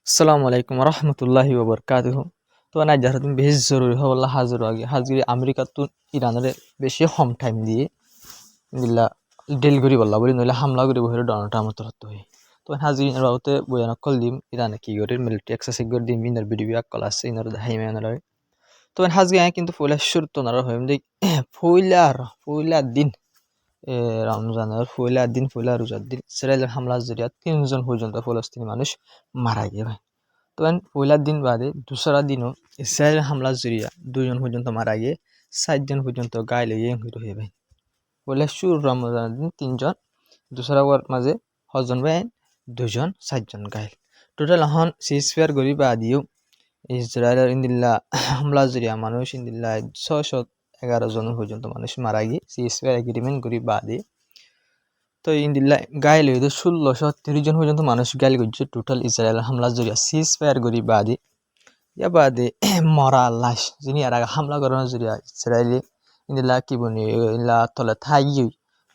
আসসালামু আলাইকুম রহমতুল্লাহি ওবরকাতুহু। তো না যারা তুমি বেশ জরুরি হল্লা হাজির আগে হাজির আমেরিকা তো ইরানের বেশি কম টাইম দিয়ে দিল্লা ডেল করি বললা বলি নইলে হামলা করে বহিরে ডোনাল্ড ট্রাম্প তরফ হই। তো হাজির ইনার বাবতে বয়ানক কল দিম ইরানে কি করে মিলিটারি এক্সারসাইজ করে দিম ইনার ভিডিও কল আছে ইনার হাইমে আনার তো হাজগে কিন্তু ফইলা শুরু তো নার হইম দেখ ফইলা দিন রমজানের ফইলা রোজার দিন ইসরায়েলের হামলা জরিয়া 3 জন পর্যন্ত ফলস্তিনি মানুষ মারা গিয়ে। তো পয়লার দিন বাদে দুসরা দিনও ইসরায়েলের হামলা জরিয়া 2 জন পর্যন্ত মারা গিয়ে 7 জন পর্যন্ত গায়ে লেগে হয়ে ভাই। পয়লা শুরু রমজানের দিন 3 জন, দুসরা মাঝে হজন ভাই 2 জন 7 জন গায়ে। টোটাল এখন সিজফেয়ার গরি বাদিও ইসরায়েলের ইন্দিল্লা হামলা জরিয়া মানুষ ইন্দিল্লা 611 জন পর্যন্ত মানুষ মারা গিয়ে সিজফেয়ার এগ্রিমেন্ট গরি বাদে। তো ইন্দিল্লা গায়ে লইতে 1630 জন পর্যন্ত মানুষ গায়ে করছে টোটাল ইসরায়েলের হামলা জরিয়া সিজফায়ার গরি বাদে। ইয়া বাদে মরা লাশ যিনি আর আগে হামলা করানোর জরিয়া ইসরায়েলি ইন্দিল্লা কি বনি ইল্লা তলে থাকি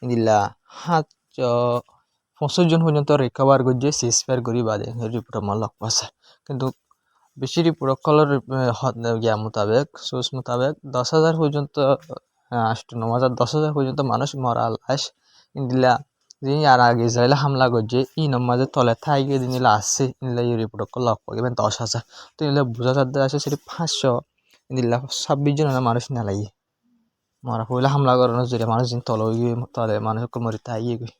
ইন্দিল্লা 75 জন পর্যন্ত রিকভার করছে সিজফায়ার গরি বাদে রিপোর্ট আমার লক পাশে। কিন্তু বেশি রিপোর্ট কলর গিয়া মোতাবেক সোর্স মোতাবেক 10,000 পর্যন্ত 8-9,000 পর্যন্ত মানুষ মরা লাশ ইন্দিল্লা যিনি আর আগে ইসরায়েলে হামলা করছে ই নমাজে তলে থাইকে দিনিলা আসছে ইনলা এই রিপোর্ট লক পাবেন 10,000। তো ইনলা বোঝা যাতে আছে সেটি 500 ইনলা 26 জন মানুষ নালাই মারা পয়লা হামলা করানোর জন্য মানুষ দিন তলে মানুষ মরি তাইয়ে গই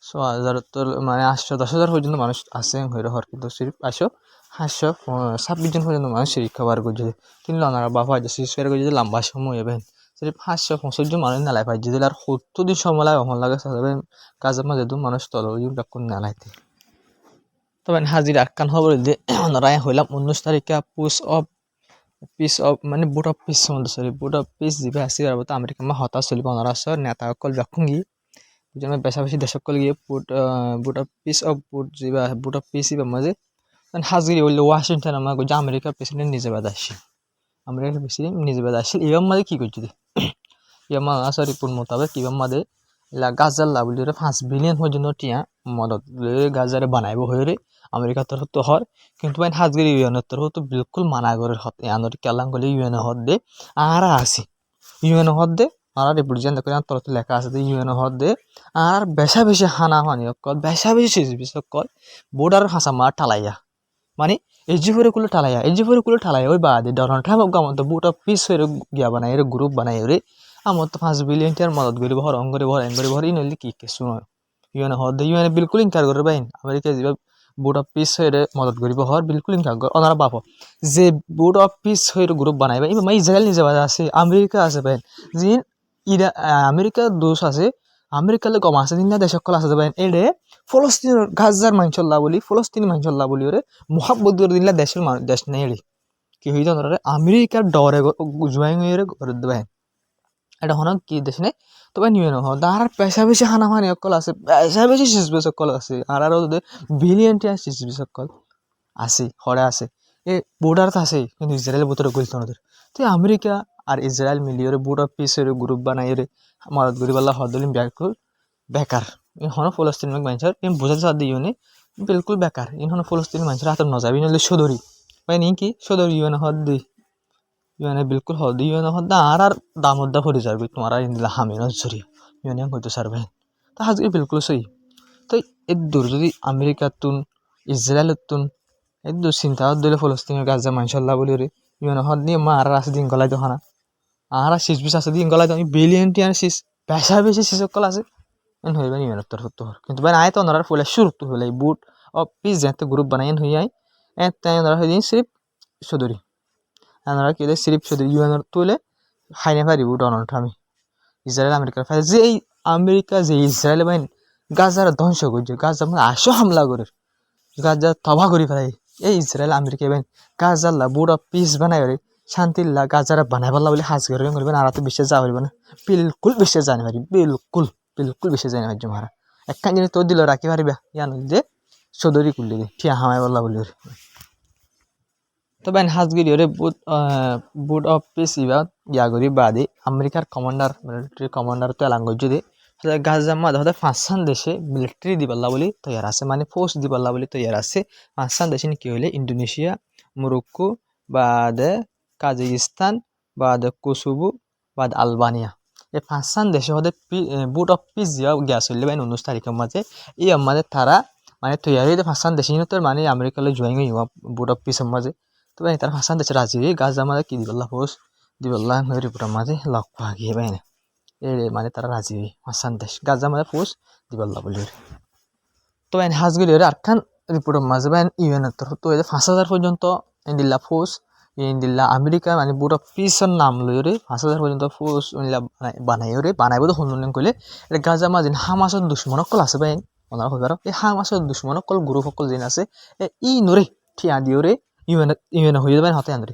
100,000 তো মানে 810,000 পর্যন্ত মানুষ আছে হইর হর কিন্তু সিরিফ 526 জন পর্যন্ত মানুষ রিকভার করছে। তিনি লনারা বাবা যে সিসফেয়ার করছে লম্বা সময় এবেন সিরিফ 565 জন মানুষ নালাই পাই যদি আর 70 দিন সময় লাগে অমন লাগে সাধারণ কাজের মাঝে দু মানুষ তল ডাকুন নালাইতে। তবে হাজির আক্কান খবর দিয়ে ওনারাই হইলাম 19 তারিখে পিস অফ মানে board of peace sorry board of peace যিবে আছে আর আমেরিকা মা হতা চলিব ওনারা সর নেতা অকল ব্যাকুঙ্গি যেমন বেশি দেশকল গিয়ে বুট অফ পিস অফ বুট যিবা বুট অফ পিস ইবা মাঝে হাজির হইল ওয়াশিংটন আমার যে আমেরিকার প্রেসিডেন্ট নিজে বাদ আসছে আমেরিকার প্রেসিডেন্ট নিজে বাদ আসছে এবার মাঝে কি করছে ইয়ামা আসা রিপোর্ট মোতাবেক ইবার মাঝে গাজার লাভলি 5 বিলিয়ন পর্যন্ত টিয়া মদত গাজারে বানাইব হয়ে আমেরিকার তরফ তো হর কিন্তু হাজগির ইউএনের তরফ তো বিলকুল মানা করে হত আনর কেলাম গলে ইউএন হদ দে আর আসি ইউএন হদ দে আর রিপোর্ট যেন দেখো তরফ লেখা আছে ইউএন হদ দে আর বেশা হানা হানি কল বেশা বেশি কল বোর্ডার হাসা মার ঠালাইয়া মানে এজিফরে কুলে ঠালাইয়া ওই বাদে ডোনাল্ড ট্রাম্প গামত বুট অফ পিস হয়ে গিয়া বানাই গ্রুপ বানাই রে আমার তো 5 বিলিয়ন টিয়ার মদত করি ভর অঙ্গরে ভর এঙ্গরে ভর ইনলি কি কে শুনো ইউএন হদ দে ইউএন বিলকুল ইনকার করে বাইন আমেরিকা যিবা বুট অফ পিস হয়ে মদত করিব হর বিলকুল ইনকার করে ওনারা বাপ যে বুট অফ পিস হয়ে গ্রুপ বানাইবা ইবা মাই ইসরায়েল নিজে বাজা আছে আমেরিকা আছে বাইন যিন আমেরিকা দোষ আছে আমেরিকালে কম আছে দিন দেশ সকল আছে বাইন এড়ে ফলস্তিনের গাজার মাঞ্চল্লা বলি ফলস্তিনি মাঞ্চল্লা বলি ওরে মোহাব্বত করে দিনলা দেশের দেশ নেই এড়ে কি হইতো আমেরিকার ডরে জুয়াই হয়ে করে দেবেন এটা হন কি দেশ নেই তবে নিয়ে নহ আর পেশা বেশি হানাহানি অকল আছে পেশা বেশি শিশবে সকল আছে আর বিলিয়ন টিয়া শিশবে সকল আছে হরে আছে এই বর্ডারত আছে কিন্তু ইসরায়েল ভিতরে গলতো নদের তো আমেরিকা আর ইসরায়েল মিলিয়ে বুট অফ পিসের গ্রুপ বানাই রে মদত করি বললা হদলিম বিলকুল বেকার ইন হন ফলস্তিন মানুষের ইন বোঝাতে সাথ দিও নি বিলকুল বেকার ইন হন ফলস্তিন মানুষের হাতে নজাবি নলে সদরি পাই নি কি সদরি ইউএন হদ দি ইউএন বিলকুল হদ ইউএন হদ আর দামদ্দা ভরে যাবে তোমার ইনলা হামি নজরি ইউএন হয়তো সারবে তা হাজকে বিলকুল সই তো এই দূর যদি আমেরিকা তুন ইসরায়েল তুন এই দু চিন্তা দিলে ফলস্তিনের গাজা মানসাল্লাহ বলি রে ইউএন হদ নিয়ে মা আর আছে দিন গলাই তো হানা আর শীষ বিশ আছে দিন গলাই তো বিলিয়ন টিয়ার শীষ পেশা বেশি শীষ সকল আছে হইবেন ইউএনের তরফ তো কিন্তু বাইন আয় তো ওনারা ফুলে শুরু তো হলে বুট ও পিস যেতে গ্রুপ বানাই হই আয় তাই ওনারা হয়ে দিন সিরিফ সদরি ওনারা কি সিরিফ সদরি ইউএনের তুলে হাইনে পারিব ডোনাল্ড ট্রাম্প ইসরায়েল আমেরিকার ফাইল যে এই আমেরিকা যে ইসরায়েল বাইন গাজার ধ্বংস করছে গাজা মানে আসো হামলা করে গাজা তবা করি ফেলাই এই ইসরায়েল আমেরিকা বাইন গাজাল্লা বুট অফ পিস বানাই করে শান্তিল্লা গাজারা বানাই পারলা বলে হাজ করবেন আর তো বিশ্বাস যা পারবে না বিলকুল বিশ্বাস জানি পারি বিলকুল বিশ্বাস জানি পারি মারা একখান জিনিস তোর দিল রাখি পারিবা ইয়ান যে সদরি করলি ঠিয়া হামাই পারলা বলি তবে হাজগিরি ওরে বুট অফ পিস ইবা ইয়া করি বাদে আমেরিকার কমান্ডার মিলিটারি কমান্ডার তো এলাঙ্গ যদি গাজা মাঝে হতে পাঁচখান দেশে মিলিটারি দিবাল্লা বলি তৈয়ার আছে মানে ফোর্স দিবাল্লা বলি তৈয়ার আছে পাঁচখান দেশে কি হইলে ইন্দোনেশিয়া মরক্কো বাদে কাজাকিস্তান বাদে কোসোভো বাদে আলবানিয়া এই পাঁচখান দেশে হতে বুট অফ পিস দিয়া গ্যাস হইলে মানে 19 তারিখের মাঝে এই মাঝে তারা মানে তৈয়ার হইতে পাঁচখান দেশে তো মানে আমেরিকালে জয়েন হইয়া বুট অফ পিসের মাঝে তো মানে তারা পাঁচখান দেশে রাজি হয়ে গাজা মাঝে কি দিবাল্লা ফোর্স দিবাল্লা রিপোর্টের মাঝে লক পাগিয়ে বাইনে মানে তারা রাজি পাঁচখান দেশ গাজা মাঝে ফোর্স দিবাল্লা বলি তো বাইন হাজগুলি আরখান রিপোর্টের মাঝে বাইন ইউএনের তরফ তো 5,000 পর্যন্ত ইন্দিল্লা ফোর্স ইন্দিল্লা আমেরিকা মানে বুট অফ পিসের নাম লই 5,000 পর্যন্ত ফোর্স বানাই বানাইব তো হনুন কইলে এটা গাজা মাঝে হামাসের দুশ্মন অকল আছে বাইন ওনারা হইবার এই হামাসের দুশ্মন অকল গ্রুপ অকল যেন আছে ই নরে ঠিয়া দিও রে ইউএন হয়ে যাবেন হতে আনরে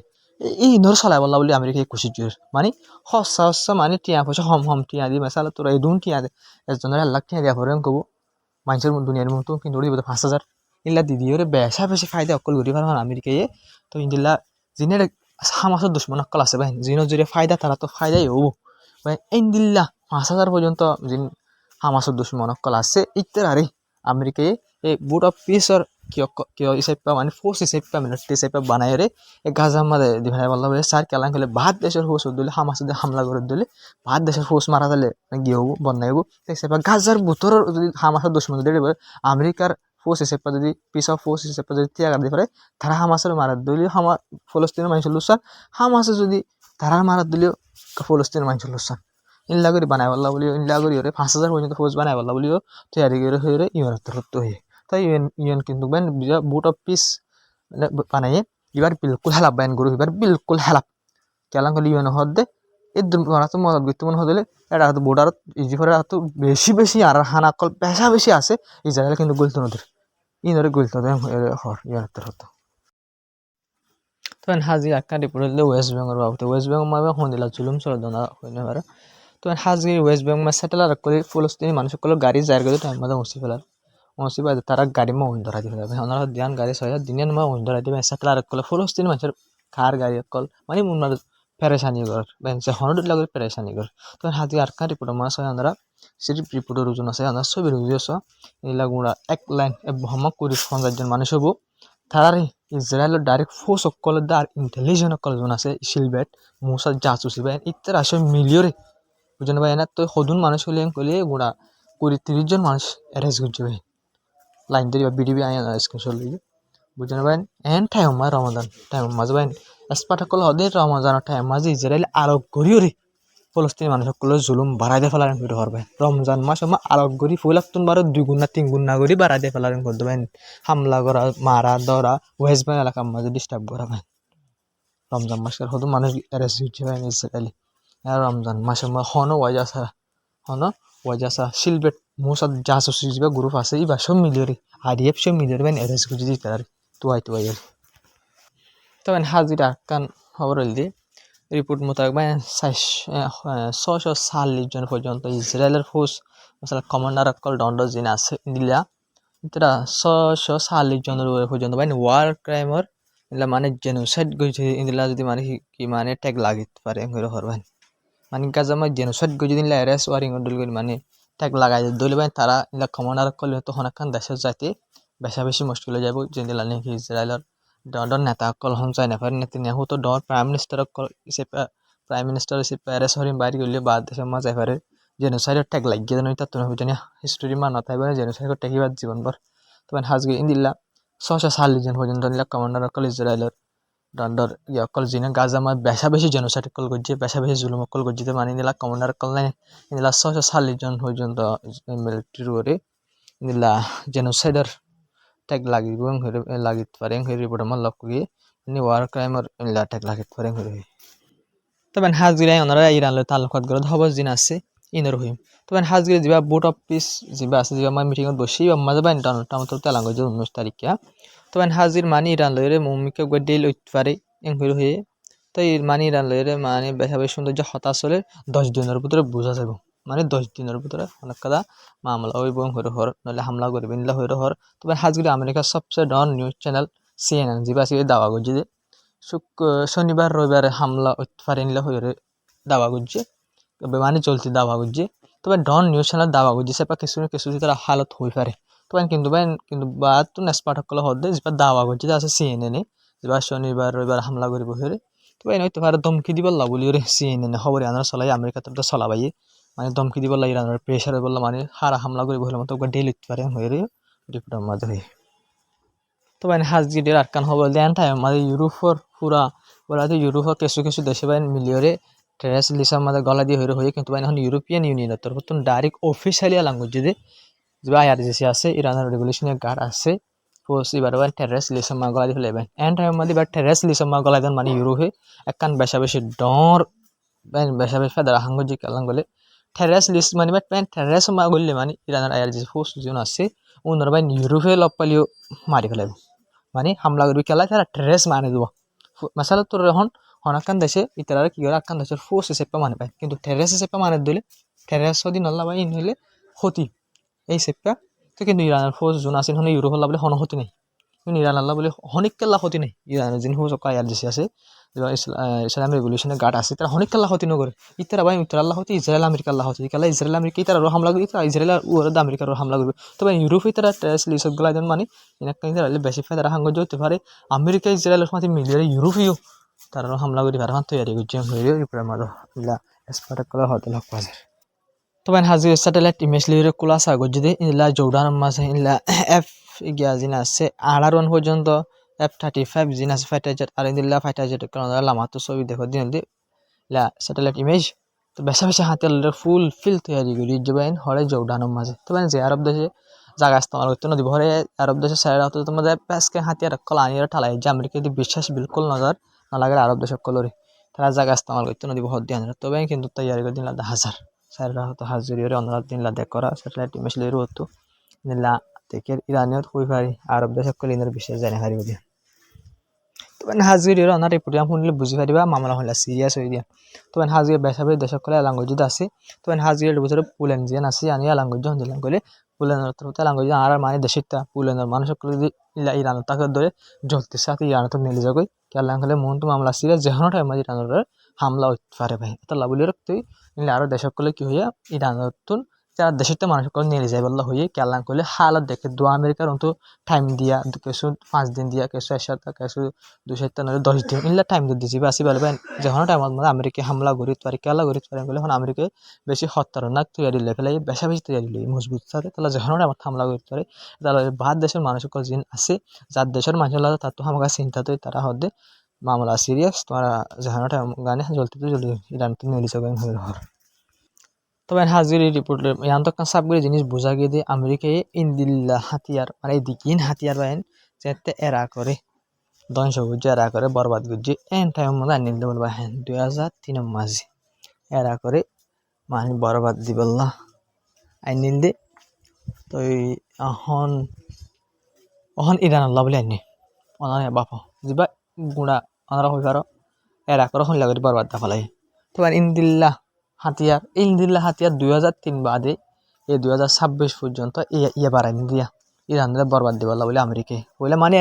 এই নর চালাই বললা বলে আমেরিকায় খুশি জোর মানে সস্তা সস্তা মানে টিয়া পয়সা হম টিয়া দি মেসালা তোরা এই দুন টিয়া দে এজনের 1 লাখ টিয়া দিয়া পরে কব মানুষের দুনিয়ার মতো কিন্তু 5,000 ইল্লা দিদি ওরে বেশা বেশি ফায়দা অকল করি পারন আমেরিকায় তো ইন্দিল্লা জিনের হামাসের দুশ্মন অকল আছে ভাই জিনের জুড়ে ফায়দা তারা তো ফায়দাই হবো ভাই ইন্দিল্লা 5,000 পর্যন্ত জিন হামাসের দুশ্মন অকল আছে ইত্যার আরে আমেরিকায় এই বুট অফ পিসর কিয় হিসাবে মানে ফোর্স হিসাবে মিলিটারি হিসাবে বানাই রে এই গাজা মাঝে দিভাই বললাম স্যার কেলান খেলে ভাত দেশের ফোর্স দিলে হামাস যদি হামলা করে দিলে ভাত দেশের ফোর্স মারা দিলে গিয়ে হবো বন্যা হবো হিসাবে গাজার ভিতরের যদি হামাসের দুশ্মন যদি আমেরিকার ফোর্স হিসেবে যদি পিস অফ ফোর্স হিসেবে যদি ত্যাগ দিয়ে পারে তারা হামাসের মারা দিলে ফলস্তিনের মানুষ লুসান হামাসে যদি তারা মারা দিলেও ফলস্তিনের মানুষ লুসান ইনলা করে বানাই বললা বলিও ইনলা করি 5,000 পর্যন্ত ফোর্স বানাই বললা বলিও তৈরি করে হয়ে ইউএনের তরফ হয়ে তাই ইউএন কিন্তু বেন বুট অফ পিস বানাইয়ে এবার বিলকুল হেলাপ বাইন গরু এবার বিলকুল হেলাপ কেলান করলে ইউএন হদ দে এই তো মদত বিত্তমন হদলে এটা হয়তো বোর্ডারত ইজি করে হয়তো বেশি বেশি আর হানা কল বেশা বেশি আছে ইসরায়েল কিন্তু গুলতো নদীর ইনরে গুলতো দেন হর ইউএনের তরফ তো হাজি একটা রিপোর্ট হলে ওয়েস্ট বেঙ্গল বাবুতে ওয়েস্ট বেঙ্গল মাবে হন্দিলা চুলুম চলদনা হইনে পারে তো হাজি ওয়েস্ট বেঙ্গল মা স্যাটেলাইট করে ফলস্তিনি মানুষগুলো গাড়ি যার গেলে টাইম মধ্যে মুছি ফেলার মুছি বাদে তারা গাড়ি মা উন ধরা দিবে ওনারা ধ্যান গাড়ি সহ দিনের মা উন ধরা দিবে স্যাটেলাইট করে ফলস্তিনি মানুষের কার গাড়ি কল মানে মুন্নার পেরেশানি কর বেঞ্চে হনড লাগে পেরেশানি কর তো হাজি আর কা রিপোর্ট মা সহ আমরা সিটি রিপোর্টের ওজন আছে আমরা ছবি রুজিয়েছ এলা গুড়া এক লাইন ভ্রমক করি 50 জন মানুষ হবো তারারে ইসরায়েলের ডাইরেক্ট ফোর্স অকল দার ইন্টেলিজেন্স অকল জন আছে শিলবেট মুসা জাসুসি ভাই ইত্যার আসে মিলিয়রে বুঝেন ভাই না তো সদুন মানুষ হলে কইলে গুড়া 20-30 জন মানুষ অ্যারেস্ট করছে ভাই লাইন ধরি বা বিডিবি আই স্ক্রিনশট লইয়ে বুঝেন ভাই এন টাইম মা রমাদান টাইম মাঝে ভাই এসপাটাকল হদে রমাদান টাইম মাঝে ইসরায়েল আরব গরিয়রে ফলস্তিনি মানুষ সকলের জুলুম বাড়াই দিয়ে ফেলারেন করে হরবেন রমজান মাস আমার আরব গরি ফুলাক্তুন বারো 2 গুণ না 3 গুণ না করি বাড়াই দিয়ে ফেলারেন করে দেবেন হামলা করা মারা ধরা ওয়েস্ট বেঙ্গল এলাকার মাঝে ডিস্টার্ব করা ভাই রমজান মাসের হতো মানুষ অ্যারেস্ট হচ্ছে ভাই ইসরায়েলি রমজান মাসের হন ওয়াজাসা শিলবেট মোসাদ জাসুসি যে গ্রুপ আছে ইবা সব মিলিয়ে আইডিএফ সব মিলিয়ে ভাই অ্যারেস্ট করছে দিতে আর তুয়াই তবে হাজিরা কান খবর হইলে রিপোর্ট মোতাবেক মানে 640 জন পর্যন্ত ইসরায়েলের ফোর্স মশলা কমান্ডার অকল দণ্ড জিন আছে দিলা এটা 640 জনের পর্যন্ত মানে ওয়ার ক্রাইমর এলা মানে জেনোসাইড গইছে ইদিলা যদি মানে কি মানে ট্যাগ লাগিত পারে হইর হরবান মানে গাজা মানে জেনোসাইড গই যদি এরেস ওয়ারিং ডল গই মানে ট্যাগ লাগাই দইলে মানে তারা ইলা কমান্ডার অকল তো হনাকান দেশে যাইতে বেশা বেশি মুশকিল হয়ে যাব যেদিলা নাকি ইসরায়েলের ডর নেতা অকল হন চাই না পারে নেতানিয়াহু তো ডর প্রাইম মিনিস্টার অকল প্রাইম মিনিস্টার প্যারিস হরিম বাইরে গেলে বাদ দেশে মা যাই পারে জেনোসাইডের ট্যাগ লাগিয়ে দেন তা তুমি জানি হিস্টোরি মা নথাই পারে জেনোসাইডের ট্যাগিবাদ জীবনভর তখন হাজগে ইন্দিল্লা 640 জন পর্যন্ত নিলা কমান্ডার অকল ইসরায়েলের দণ্ডর অকল জিনে গাজা মা বেশা বেশি জেনোসাইড অকল করছে বেশা বেশি জুলুম অকল করছে মানে নিলা কমান্ডার অকল নাই নিলা 640 জন পর্যন্ত মিলিটারি করে নিলা জেনোসাইডের ট্যাগ লাগিব লাগিত পারে রিপোর্ট আমার লক্ষ্য গিয়ে ওয়ার ক্রাইমর নিলা ট্যাগ লাগিত পারে তবে হাজগিরাই ওনারা ইরানলৈ তালুকাত গড়ত হবজ দিন আছে ইনর হইম তবে হাজগিরি যা বুট অফ পিস যা আছে যা মই মিটিংত বসি মাঝে বাইন টাউন তেলাঙ্গ 19 তারিখে তবে হাজির মানি ইরান লইরে মুমিকে গডেল উঠপারে হইর হয়ে তাই মানি ইরান লইরে মানে বেশা বেশ সুন্দর যে হতাশ হলে 10 দিনের ভিতরে বোঝা যাব মানে 10 দিনের ভিতরে অনেক কথা মামলা হইব হইর হর নলে হামলা করবে নিলা হইর হর তবে হাজগিরি আমেরিকার সবচেয়ে ডন নিউজ চ্যানেল সিএনএন যা আছে দাওয়া গজি যে শনিবার রবিবার হামলা পারে নিলে হয়ে দাওয়া করছে মানে চলতি দাওয়া করছে তবে ডন নিউজ চ্যানেল দাবা গুজিছে বা কিছু তারা হালত হয়ে পারে তবে কিন্তু বা তো নেসপাট সকলে হদে যেবা দাবা গুজিতে আছে সিএনএনে যেবা শনিবার রবিবার হামলা করিব হেরে তবে হয়তো পারে দমকি দিব বলি ওরে সিএনএনে খবর আনার চলাই আমেরিকাতে তো চলাবাই মানে দমকি দিব ইরানের প্রেসারে বললো মানে হারা হামলা করিব হলে মতো ডেলি পারে হয়ে রিপোর্টের মাঝে তবে হাজগিদের আটকান খবর দেন টাইম আমাদের ইউরোপর পুরা বলা ইউরোপর কিছু দেশে বাইন মিলিয়রে টেরেস লিসার মাঝে গলা দিয়ে হয়ে কিন্তু এখন ইউরোপিয়ান ইউনিয়নের তরফ ডাইরেক্ট অফিসিয়ালি ল্যাঙ্গুয়েজ যদি যে আইআরজিসি আছে ইরানের রেভলিউশনারি গার্ড আছে পোস্ট এবার টেরেস লিসার মা গলা দিয়ে ফেলেবেন এন্ড টাইম মাঝে এবার টেরেস লিসার মা গলা দেন মানে ইউরোপে একখান বেশি ডর বেশি ফেদার হাঙ্গজি কালাং বলে টেরেস লিস্ট মানে টেরেস মা গলে মানে ইরানের আইআরজিসি পোস্ট যেন আছে ওনার বাইন ইউরোপে লপ পালিও মারি ফেলাবে মানে হামলা করবি খেলা তারা ট্রেস মানে দিব মাসালা তোর এখন হনাকান দেশে ইতারা কি করে আকান দেশের ফোর্স হিসেবে মানে পায় কিন্তু টেরেস হিসেবে মানে দিলে টেরেস যদি নল্লা বা ইন হইলে ক্ষতি এই সেপটা তো কিন্তু ইরানের ফোর্স যোন আছে হনে ইউরোপ বলে হন ক্ষতি নেই কিন্তু ইরান আল্লাহ বলে হনিক কেল্লা ক্ষতি নেই ইরানের যিনি ফোর্স আয়ার দেশে আছে ইসলাম রেভলিউশনের গার্ড আছে তারা হনিক কেল্লা ক্ষতি নগরে ইতারা ভাই ইতারা আল্লাহ হতি ইসরায়েল আমেরিকা আল্লাহ হতি ইকালা ইসরায়েল আমেরিকা ইতারা হামলা করি ইসরায়েল উড়ে আমেরিকার হামলা করবে তবে ইউরোপে তারা টেরেস লিসব গলা দেন মানে বেশি ফেদার হাঙ্গজ হতে পারে আমেরিকা ইসরায়েলের সাথে মিলিয়ে ইউরোপীয় তারা হামলা করি পারে তৈরি করছে হয়ে ইউরোপের মাঝে ইলা এক্সপার্ট করা হতে লক পাজে তবে হাজির স্যাটেলাইট ইমেজ লিরে কুলা সাগর যদি ইলা জৌডান মাঝে ইলা এফ গিয়া জিনা আছে 18 পর্যন্ত F-35 জিনা আছে ফাইটার জেট আর ইলা ফাইটার জেট কারণ লামাতো ছবি দেখো দিন ইলা স্যাটেলাইট ইমেজ তো বেশি হাতিয়ার ফুল ফিল তৈরি করি যাবেন হরে জৌডানের মাঝে তবে যে আরব দেশে জায়গা ইস্তেমাল করতে নদী ভরে আরব দেশে সাইড হতে তোমাদের প্যাসকে হাতিয়ার কল আনিয়ে ঠালাই যে আমেরিকা যদি বিশ্বাস বিলকুল নজর না লাগে আরব দেশে কলরে তারা জায়গা ইস্তেমাল করতে নদী ভর দিয়ে তবে কিন্তু তৈরি করে দিন হাজার সাইডরা হতো হাজুরিয়রে অন্যরা দিন লাদে করা স্যাটেলাইট ইমেজ লিরু হতো নিলা থেকে ইরানিয়ত হই পারি আরব দেশে কল ইনের বিশ্বাস জানে হারিব দিয়া তবে হাজুরিয়রে অনার রিপোর্ট শুনলে বুঝি পারিবা মামলা হলে সিরিয়াস হয়ে দিয়া তবে হাজির বেসাবে দেশক কলে ল্যাঙ্গুয়েজ আছে তবে হাজিরের ভিতরে পুলেন জিয়ান আছে আনি ল্যাঙ্গুয়েজ হন্দিলাম কলে পুলেনের তরফতে ল্যাঙ্গুয়েজ আর মানে দেশিতা পুলেনের মানুষ যদি ইরান তাকে ধরে জ্বলতে সাথে ইরান তো মিলে যাবে কেলাম হলে মন তো মামলা সিরিয়াস যেখানে টাইম ইরানের হামলা হইতে পারে ভাই এটা লাভলি রাখতে আরো দেশক কলে কি হইয়া ইরানের তুন যারা দেশের মানুষ নিয়ে যায় বললা হয়ে কেলাম করলে হালত দেখে দু আমেরিকার অন্ত টাইম দিয়া কিছু 5 দিন দিয়া কিছু 1 সপ্তাহ কিছু 2 সপ্তাহ নয় 10 দিন ইনলা টাইম দিয়েছি বাসি বলবে যখন টাইম আমেরিকা হামলা করি পারি কেলা করি পারি বলে এখন আমেরিকায় বেশি খতরনাক তৈরি লেভেলে বেশি তৈরি মজবুত থাকে তাহলে যখন আমার হামলা করতে পারে তাহলে বাদ দেশের মানুষ জিন আছে যার দেশের মানুষ তার তো আমাকে চিন্তা তো তারা হদে মামলা সিরিয়াস তোমরা যখন টাইম গানে জ্বলতে জলদি ইরান তো মিলিয়ে যাবেন হয়ে তবে হাজির রিপোর্ট ইয়ান তো সবগুলি জিনিস বোঝা গিয়ে দিয়ে আমেরিকায় ইন্দিল্লা হাতিয়ার মানে দিকিন হাতিয়ার বাইন যাতে এরা করে ধ্বংস করছে এরা করে বরবাদ করছে এন টাইম মধ্যে আনিল দেবল বা হ্যাঁ 2003 মাঝে এরা করে মানে বরবাদ দিবল্লা আইনিল দে তো এখন এখন ইরান আল্লাহ বলে আনি অনার বাপ যা গুণা অনারা হয়ে পারো এরা করে হইলা করে বরবাদ দা ফেলাই তোমার ইন্দিল্লা হাতিয়ার 2003 বাদে এই 2026 পর্যন্ত ইয়ে বাড়াইনি দিয়া ইরানরে বরবাদ দিবল্লা বলে আমেরিকায় বলে মানে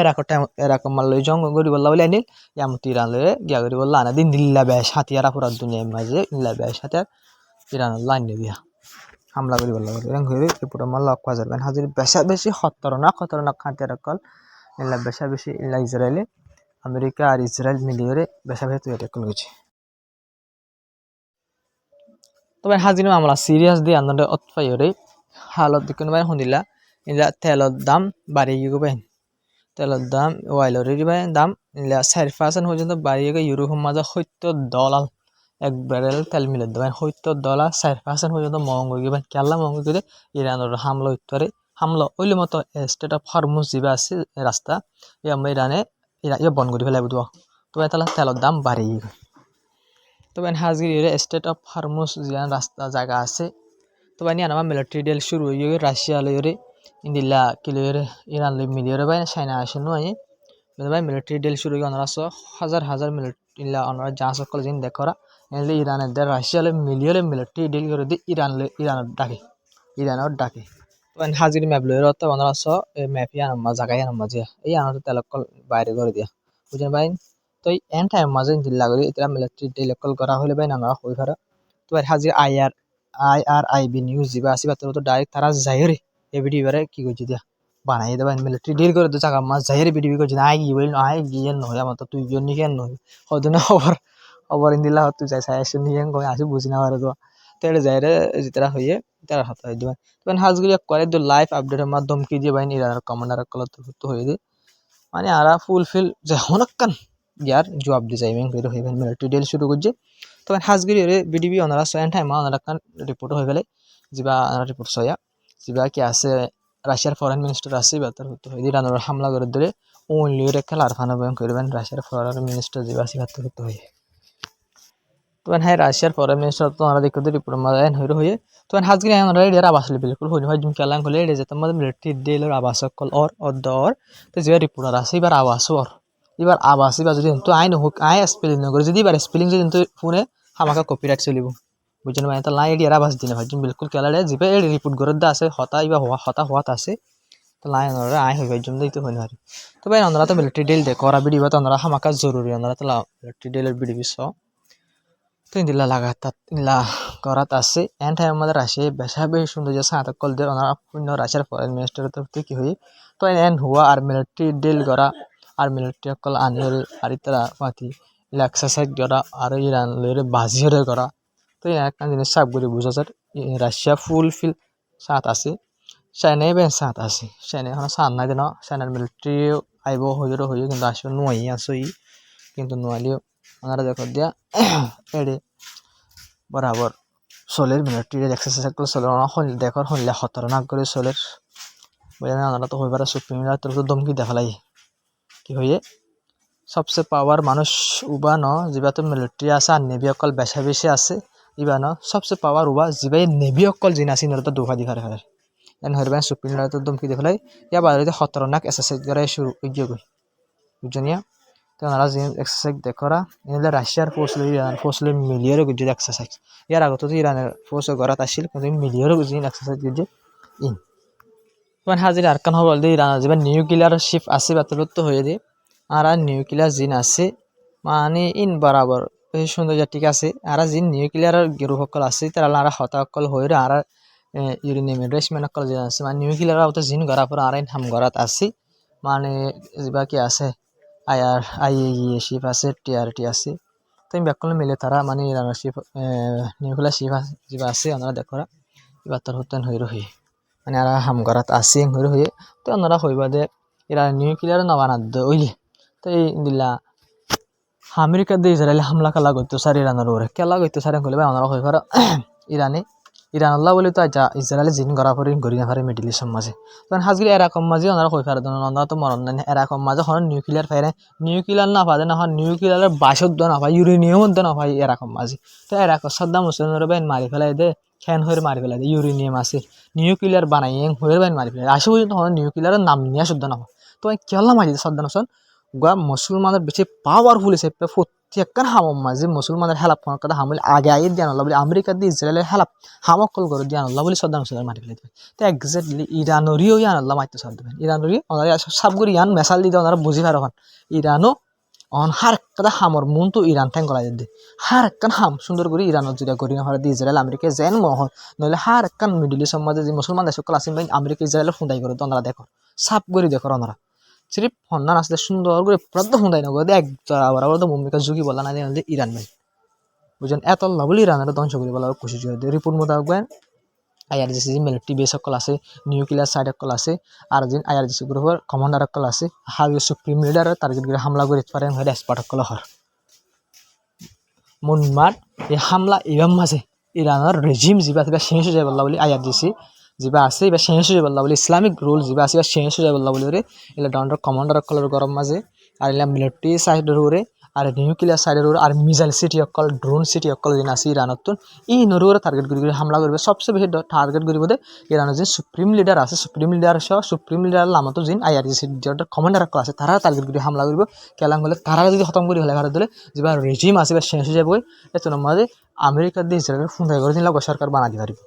এরকম মারল জঙ্গ করি বললা বলে আনিল ইয়ামতি ইরানরে গিয়া করি বললা আনা দিন দিল্লা ব্যাস হাতিয়ার পুরা দুনিয়ার মাঝে ইল্লা ব্যাস হাতিয়ার ইরান লাইন দিয়া হামলা করি বললা বলে এরকম হয়ে পুরো মাল্লা অক্কা যাবেন হাজির বেশি খতরনাক হাতিয়ার কল ইল্লা বেশি ইল্লা ইসরায়েলে আমেরিকা আর ইসরায়েল মিলিয়ে বেশি তৈরি করেছে তবে হাজির মামলা সিরিয়াস দিয়ে আনন্দ অতফাইরে হালত দিকে শুনিলা ইলা তেলের দাম বাড়িয়ে গেবেন তেলের দাম ওয়াইলের দাম ইলা 4% পর্যন্ত বাড়িয়ে গিয়ে ইউরোপের মাঝে $70 এক ব্যারেল তেল মিলে দেবেন $70 4% পর্যন্ত মহঙ্গ গেবেন কেলা মহঙ্গ করে ইরানের হামলা হইতে পারে হামলা ওইলে মতো স্টেট অফ হরমুজ যা আছে রাস্তা আমরা ইরানে বন্ধ করে ফেলাই বুঝবো তবে তাহলে তেলের দাম বাড়িয়ে গেবে তবে হাজির স্টেট অফ হরমুজ যে রাস্তা জায়গা আছে তবে নিয়ে আমার মিলিটারি ডিল শুরু হয়ে গিয়ে রাশিয়া লইরে ইন্দিল্লা কিলোরে ইরান লই মিলিয়রে ভাই চাইনা আসেন নয় ভাই মিলিটারি ডিল শুরু হয়ে অনারা হাজার মিলিটারি অনারা যা সকল জিন দেখরা এলে ইরানের দে রাশিয়া লই মিলিয়রে মিলিটারি ডিল করে দি ইরানের ডাকে তবে হাজির ম্যাপ লইরে তো অনারা ম্যাপিয়া নাম্বার জায়গায় নাম্বার যে এই আনার তেলকল বাইরে করে দিয়া বুঝেন ভাই তো এন টাইম মাঝে দিল্লা করে এটা মিলিটারি ডিল করা হলে ভাই নাঙ্গা হই পারে তো হাজির IRIB নিউজ যিবা আছে বাতর তো ডাইরেক্ট তারা যাইরে এই ভিডিও বারে কি কইছি দিয়া বানাই দেবা মিলিটারি ডিল করে তো জায়গা মাছ যাইরে ভিডিও কইছি আই গিয়ে আই গিয়ে নয় আমার তো তুই গিয়ে নিয়ে নয় হয়তো না খবর ইন্দিলা তুই যাই সাই আসি নিয়ে কই আসি বুঝি না পারে তো তেড়ে যাইরে যেতারা হইয়ে তারা হাত হই দিবা তখন হাজগুলি করে তো লাইভ আপডেটের মাধ্যমে কি দিয়ে বাইন ইরানের কমান্ডার কল তো হই দে মানে আরা ফুলফিল যে হনকান ইয়ার জবাব দি যাইবেন কইরে হইবেন মিলিটারি ডিল শুরু করছে তখন হাজগুলি রে বিডিবি ওনারা সয়ান টাইম ওনারা কান রিপোর্ট হয়ে গেলে যিবা রিপোর্ট সয়া যিবা কি আছে রাশিয়ার ফরেন মিনিস্টার আছে বাতার হতে হয় ইরানের হামলা করে দিলে ওনলি রে খেলার ফানা বয়ন করবেন রাশিয়ার ফরেন মিনিস্টার যিবা আছে বাতার হতে হয় তখন হ্যাঁ রাশিয়ার ফরেন মিনিস্টার তো ওনারা দেখতে রিপোর্ট মাদান হইরে হয়ে তখন হাজগুলি ওনারা এর আবাস বিলকুল হই হয় জুম কেলাং হলে এর যে তোমাদের মিলিটারি ডিলের আবাস কল অর তো যে রিপোর্টার আছে এবার আবাস এবার আবাস এবার যদি তো আইন হোক আই স্পেলিং নগর যদি এবার স্পেলিং যদি ফোনে আমাকে কপিরাইট চলিব বুঝছেন মানে তো লাই এর আবাস দিনে হয় বিলকুল কেলারে জিবে এর রিপোর্ট করে দা আছে হতা ইবা হতা হওয়াত আছে তো লাই ওনারা আই হইবে জন্য দিতে হই না তো ভাই ওনারা তো মিলিটারি ডিল দে করা ভিডিও তো ওনারা হামাকা জরুরি ওনারা তো মিলিটারি ডিলের ভিডিও তো ইন্দিলা লাগাতার ইলা করাত আছে এন্ড টাইম আমাদের রাশিয়া বেশা বেশি সুন্দর যে সাঁতার কল দিয়ে ওনারা পূর্ণ রাশিয়ার ফরেন মিনিস্টারের তরফ থেকে কি হই তো এন্ড হুয়া আর মিলিটারি ডিল করা আর মিলিটারি কল আনিয়র আর ইতারা পাতি ইলা এক্সারসাইজ করা আর ইরান লরে বাজি হরে করা তো একটা জিনিস সব করে বুঝা যায় রাশিয়া ফুলফিল সাথ আছে চাইনা বেন সাথ আছে চাইনা এখন সাথ নাই দেন চাইনার মিলিটারি আইব হইরো হই কিন্তু আসলে নয় আসই কিন্তু নয়ালিও ওনারা দেখো দিয়া এড়ে বরাবর সোলের মিলিটারি এক্সারসাইজ করে সোলের হল দেখর হলে খতরনাক করে সোলের বুঝলেন ওনারা তো হইবার সুপ্রিম তরফ দমকি দেখালাই কি হইয়ে সবচেয়ে পাওয়ার মানুষ উবা ন যেবা তো মিলিটারি আছে আর নেভি অকল বেশা বেশি আছে ইবা ন সবচেয়ে পাওয়ার উবা যেবাই নেভি অকল জিন আছে নরে তো দুফা দিখার হয় এন হইরবেন সুপ্রিম তো দমকি দেখালাই ইয়া বাদে খতরনাক এক্সারসাইজ করে শুরু ইয়ে গই বুঝছনিয়া তো ওনারা যে এক্সারসাইজ দেখরা এনে রাশিয়ার ফোর্সলে মিলিয়র গুজি এক্সারসাইজ ইয়ার আগত তো ইরানের ফোর্স গরাত আসিল কিন্তু মিলিয়র গুজি এক্সারসাইজ গুজি ইন মানে হাজির আরকান হল দে ইরান যেবা নিউক্লিয়ার শিপ আছে বাতলত তো হয়ে দে আর নিউক্লিয়ার জিন আছে মানে ইন বরাবর এই সুন্দর ঠিক আছে আর জিন নিউক্লিয়ার গ্রুপ সকল আছে তারা আর হতাকল হইরে আর ইউরেনিয়াম রেশমেন সকল জিন আছে মানে নিউক্লিয়ার আউত জিন গরা পর আর হাম গরাত আছে মানে যেবা কি আছে IAEA শিপ আছে TRT আছে তো এই ব্যাকল মিলে তারা মানে ইরানের শিপ নিউক্লিয়ার শিপ যেবা আছে ওনারা দেখরা এবার তার হতেন হইর হই মানে আর হাম গরাত আছে হইর হই তো ওনারা হইবা দে ইরান নিউক্লিয়ার না বানাদ ওইলি তো এই দিলা আমেরিকা দিয়ে ইসরায়েল হামলা খেলা করতো স্যার ইরানের ওরে খেলা করতো স্যার কইলে ভাই ওনারা হই পারে ইরান আল্লাহ বলে তো আচ্ছা ইসরায়েলে জিন করা পরে গড়ি না পারে মিডল ইস্ট মাঝে তখন হাজগিরি এরকম মাঝে ওনারা হই পারে ওনারা তো মরণ নেই এরকম মাঝে হন নিউক্লিয়ার ফায়ারে নিউক্লিয়ার না পারে না হন নিউক্লিয়ারের বাসদ্দ না পাই ইউরেনিয়াম না পাই এরকম মাঝে তো এরকম সাদ্দাম হোসেনের বাইন মারি ফেলাই দে খেন হয়ে মারি ফেলাই দে ইউরেনিয়াম আছে নিউক্লিয়ার বানাই হয়ে বাইন মারি ফেলাই আসে পর্যন্ত হন নিউক্লিয়ারের নাম নিয়ে শুদ্ধ না হয় তো কেলা মারি সাদ্দাম হোসেন গা মুসলমানের বেশি পাওয়ারফুল হিসেবে প্রত্যেকখান হামম মাঝে মুসলমানের হেলাপ করার কথা হামলে আগে দিয়ান আল্লাহ বলে আমেরিকা দিয়ে ইসরায়েলের হেলাপ হামকল করে দিয়ান আল্লাহ বলে সাদ্দাম হোসেনের মারি ফেলে দেবে তো এক্স্যাক্টলি ইরানোরিও ইয়ান আল্লাহ মারতে সার দেবেন ইরানোরি ওনারা সবগুলি ইয়ান মেসাল দিতে ওনারা বুঝি পারে ওখান ইরানও অন হার একটা হামর মন তো ইরান ঠ্যাং করা দে হার একখান হাম সুন্দর করে ইরানত যদি করি না দিয়ে ইসরায়েল আমেরিকা যেন মহল নইলে হার একখান মিডিল ইস্ট সমাজে যে মুসলমান দেশ সকল আসেন আমেরিকা ইসরায়েলের ফুঁদাই করে তো ওনারা দেখো সাপ করে দেখো ওনারা সিরিপ হন্নান আসলে সুন্দর করে প্রদ্য হুঁদাই না করে এক আবার আবার তো ভূমিকা ঝুঁকি বলা না দিয়ে ইরান ভাই বুঝলেন এত আল্লাহ বলে ইরানের ধ্বংস করে বলা খুশি দিয়ে রিপোর্ট মোতাবেক IRGC মিলিটারি বেস সকল আছে নিউক্লিয়ার সাইড সকল আছে আর যেন IRGC গ্রুপের কমান্ডার সকল আছে হাইওয়ে সুপ্রিম লিডার টার্গেট করে হামলা করে পারেন হয় এক্সপার্ট সকল হর মুনমার এই হামলা ইরাম মাঝে ইরানের রেজিম যিবা শেষ হয়ে যায় বলা বলে IRGC যিবা আছে এবার শেষ হয়ে বলা বলে ইসলামিক রুল যিবা আছে শেষ হয়ে যায় বলা বলে রে এলা ডাউনর কমান্ডার সকলের গরম মাঝে আর এলা মিলিটারি সাইডের ওরে আর নিউক্লিয়ার সাইডের ওরে আর মিসাইল সিটি সকল ড্রোন সিটি সকল যেন আছে ইরানত এই নরুরে টার্গেট করে হামলা করবে সবচেয়ে বেশি টার্গেট করবে ইরানের যে সুপ্রিম লিডার আছে সুপ্রিম লিডার সহ সুপ্রিম লিডার নামত যে IRGC যেটা কমান্ডার সকল আছে তারা টার্গেট করে হামলা করবে কেলাং হলে তারা যদি খতম করে হলে ভারত দিলে যেবা রেজিম আছে বা শেষ হয়ে যাবে এত মাঝে আমেরিকা দিয়ে ইসরায়েলের ফুঁদাই করে দিন সরকার বানা দিতে পারবে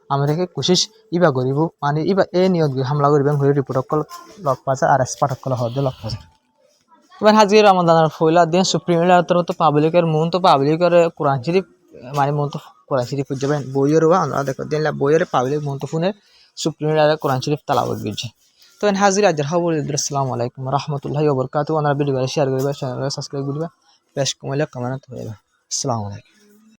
আমেরিকা কোশিশ ইবা করিব মানে ইবা এ নিয়ত হামলা করবেন হয়ে রিপোর্ট সকল লগ পাচ্ছে আর এক্সপার্ট সকল হতে লগ পাচ্ছে এবার হাজির রমাদানের ফয়লা দিন সুপ্রিম লিডার তো পাবলিকের মন তো পাবলিকের কোরআন শরীফ মানে মতো কোরআন শরীফ যাবেন বইয়ের আমরা দেখো দিনলা বইয়ের পাবলিক মতো ফোনে সুপ্রিম কোরআন শরীফ তালাওয়াত করছে তো এন হাজির আজর হাবুল আসসালামু আলাইকুম রহমতুল্লাহি ওয়া বারাকাতুহু ওনারা ভিডিও শেয়ার করবে চ্যানেল সাবস্ক্রাইব করবে বেশ কমাইলে কমেন্ট হয়ে যাবে আসসালামু আলাইকুম